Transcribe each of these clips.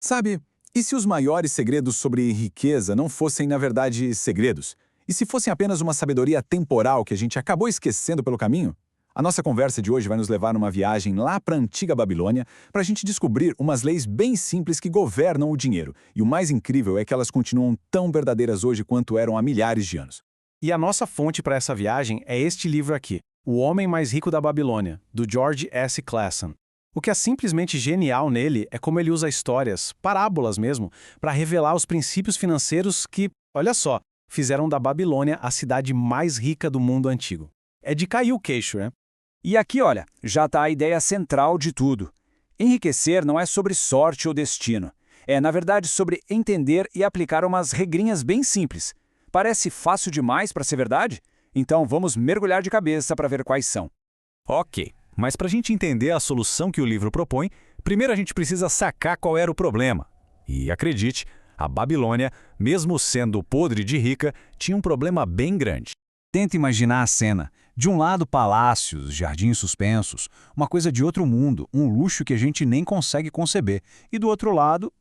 Sabe, e se os maiores segredos sobre riqueza não fossem, na verdade, segredos? E se fossem apenas uma sabedoria temporal que a gente acabou esquecendo pelo caminho? A nossa conversa de hoje vai nos levar numa viagem lá para a antiga Babilônia para a gente descobrir umas leis bem simples que governam o dinheiro. E o mais incrível é que elas continuam tão verdadeiras hoje quanto eram há milhares de anos. E a nossa fonte para essa viagem é este livro aqui, O Homem Mais Rico da Babilônia, do George S. Clason. O que é simplesmente genial nele é como ele usa histórias, parábolas mesmo, para revelar os princípios financeiros que, olha só, fizeram da Babilônia a cidade mais rica do mundo antigo. É de cair o queixo, né? E aqui, olha, já está a ideia central de tudo. Enriquecer não é sobre sorte ou destino. É, na verdade, sobre entender e aplicar umas regrinhas bem simples. Parece fácil demais para ser verdade? Então vamos mergulhar de cabeça para ver quais são. Ok, mas para a gente entender a solução que o livro propõe, primeiro a gente precisa sacar qual era o problema. E acredite, a Babilônia, mesmo sendo podre de rica, tinha um problema bem grande. Tenta imaginar a cena. De um lado, palácios, jardins suspensos, uma coisa de outro mundo, um luxo que a gente nem consegue conceber. E do outro lado,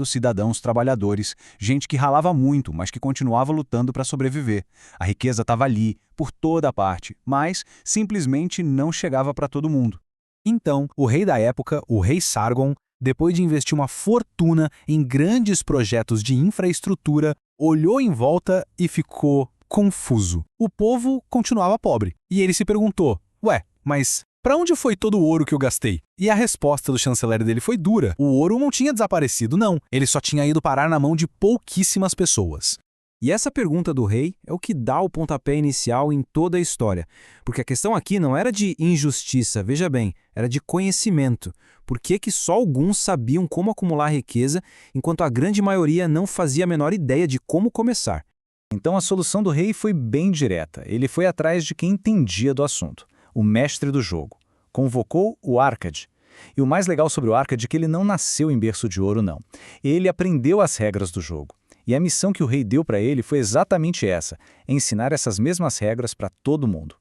cidadãos trabalhadores, gente que ralava muito, mas que continuava lutando para sobreviver. A riqueza estava ali, por toda a parte, mas simplesmente não chegava para todo mundo. Então, o rei da época, o rei Sargon, depois de investir uma fortuna em grandes projetos de infraestrutura, olhou em volta e ficou confuso. O povo continuava pobre. E ele se perguntou, mas para onde foi todo o ouro que eu gastei? E a resposta do chanceler dele foi dura. O ouro não tinha desaparecido, não. Ele só tinha ido parar na mão de pouquíssimas pessoas. E essa pergunta do rei é o que dá o pontapé inicial em toda a história. Porque a questão aqui não era de injustiça, veja bem, era de conhecimento. Por que só alguns sabiam como acumular riqueza, enquanto a grande maioria não fazia a menor ideia de como começar? Então a solução do rei foi bem direta. Ele foi atrás de quem entendia do assunto, o mestre do jogo. Convocou o Arcade. E o mais legal sobre o Arcade é que ele não nasceu em berço de ouro, não. Ele aprendeu as regras do jogo. E a missão que o rei deu para ele foi exatamente essa, ensinar essas mesmas regras para todo mundo.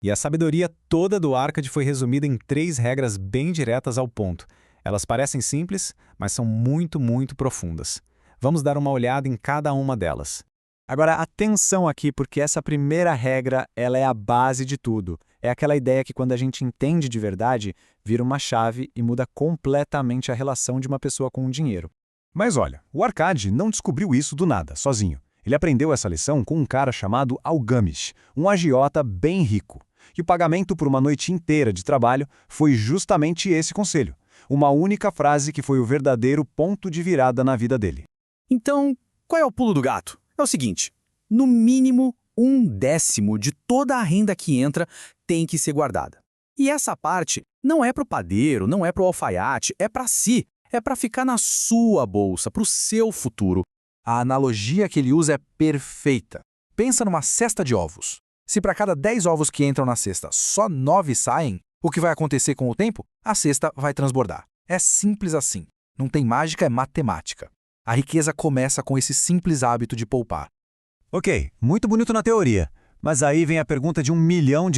E a sabedoria toda do Arcade foi resumida em 3 regras bem diretas ao ponto. Elas parecem simples, mas são muito, muito profundas. Vamos dar uma olhada em cada uma delas. Agora, atenção aqui, porque essa primeira regra, ela é a base de tudo. É aquela ideia que quando a gente entende de verdade, vira uma chave e muda completamente a relação de uma pessoa com o dinheiro. Mas olha, o Arcade não descobriu isso do nada, sozinho. Ele aprendeu essa lição com um cara chamado Algamish, um agiota bem rico. E o pagamento por uma noite inteira de trabalho foi justamente esse conselho. Uma única frase que foi o verdadeiro ponto de virada na vida dele. Então, qual é o pulo do gato? É o seguinte, no mínimo 1/10 de toda a renda que entra tem que ser guardada. E essa parte não é para o padeiro, não é para o alfaiate, é para si. É para ficar na sua bolsa, para o seu futuro. A analogia que ele usa é perfeita. Pensa numa cesta de ovos. Se para cada 10 ovos que entram na cesta, só 9 saem, o que vai acontecer com o tempo? A cesta vai transbordar. É simples assim. Não tem mágica, é matemática. A riqueza começa com esse simples hábito de poupar. Ok, muito bonito na teoria. Mas aí vem a pergunta de $1 milhão,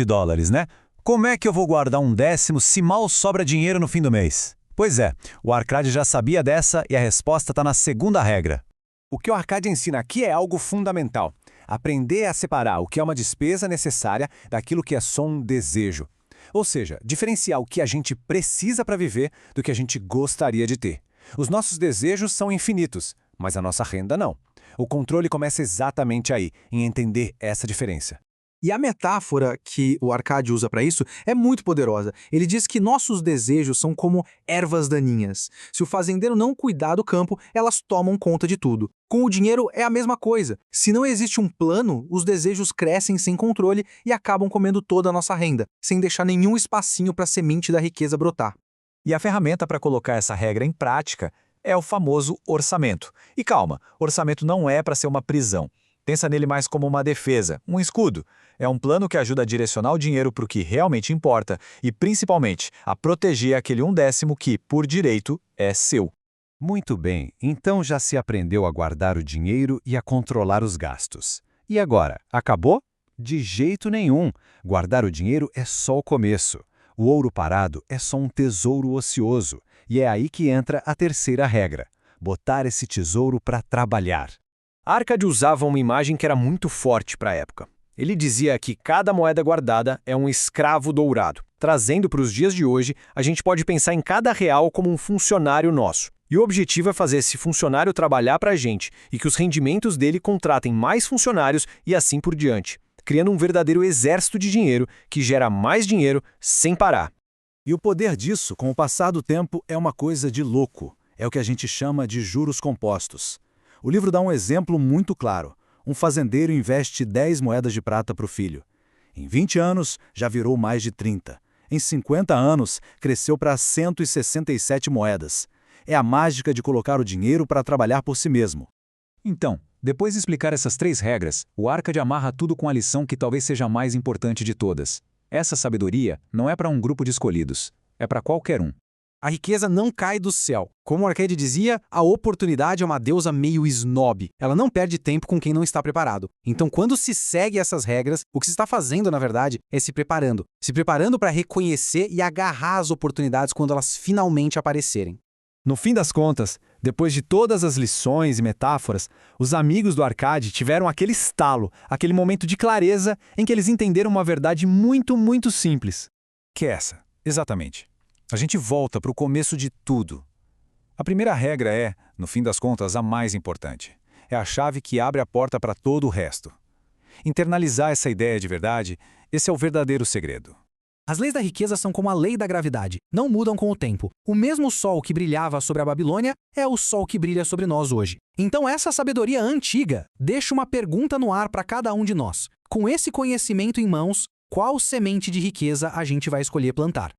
né? Como é que eu vou guardar 1/10 se mal sobra dinheiro no fim do mês? Pois é, o Arcade já sabia dessa e a resposta está na segunda regra. O que o Arcade ensina aqui é algo fundamental. Aprender a separar o que é uma despesa necessária daquilo que é só um desejo. Ou seja, diferenciar o que a gente precisa para viver do que a gente gostaria de ter. Os nossos desejos são infinitos, mas a nossa renda não. O controle começa exatamente aí, em entender essa diferença. E a metáfora que o Arcade usa para isso é muito poderosa. Ele diz que nossos desejos são como ervas daninhas. Se o fazendeiro não cuidar do campo, elas tomam conta de tudo. Com o dinheiro é a mesma coisa. Se não existe um plano, os desejos crescem sem controle e acabam comendo toda a nossa renda, sem deixar nenhum espacinho para a semente da riqueza brotar. E a ferramenta para colocar essa regra em prática é o famoso orçamento. E calma, orçamento não é para ser uma prisão. Pensa nele mais como uma defesa, um escudo. É um plano que ajuda a direcionar o dinheiro para o que realmente importa e, principalmente, a proteger aquele 1/10 que, por direito, é seu. Muito bem, então já se aprendeu a guardar o dinheiro e a controlar os gastos. E agora, acabou? De jeito nenhum. Guardar o dinheiro é só o começo. O ouro parado é só um tesouro ocioso. E é aí que entra a terceira regra: botar esse tesouro para trabalhar. Arcade usava uma imagem que era muito forte para a época. Ele dizia que cada moeda guardada é um escravo dourado. Trazendo para os dias de hoje, a gente pode pensar em cada real como um funcionário nosso. E o objetivo é fazer esse funcionário trabalhar para a gente e que os rendimentos dele contratem mais funcionários e assim por diante, criando um verdadeiro exército de dinheiro que gera mais dinheiro sem parar. E o poder disso, com o passar do tempo, é uma coisa de louco. É o que a gente chama de juros compostos. O livro dá um exemplo muito claro. Um fazendeiro investe 10 moedas de prata para o filho. Em 20 anos, já virou mais de 30. Em 50 anos, cresceu para 167 moedas. É a mágica de colocar o dinheiro para trabalhar por si mesmo. Então, depois de explicar essas 3 regras, o Arcade amarra tudo com a lição que talvez seja a mais importante de todas. Essa sabedoria não é para um grupo de escolhidos, é para qualquer um. A riqueza não cai do céu. Como o Arcade dizia, a oportunidade é uma deusa meio snob. Ela não perde tempo com quem não está preparado. Então, quando se segue essas regras, o que se está fazendo, na verdade, é se preparando. Se preparando para reconhecer e agarrar as oportunidades quando elas finalmente aparecerem. No fim das contas, depois de todas as lições e metáforas, os amigos do Arcade tiveram aquele estalo, aquele momento de clareza em que eles entenderam uma verdade muito, muito simples. Que é essa? Exatamente. A gente volta para o começo de tudo. A primeira regra é, no fim das contas, a mais importante. É a chave que abre a porta para todo o resto. Internalizar essa ideia de verdade, esse é o verdadeiro segredo. As leis da riqueza são como a lei da gravidade, não mudam com o tempo. O mesmo sol que brilhava sobre a Babilônia é o sol que brilha sobre nós hoje. Então essa sabedoria antiga deixa uma pergunta no ar para cada um de nós. Com esse conhecimento em mãos, qual semente de riqueza a gente vai escolher plantar?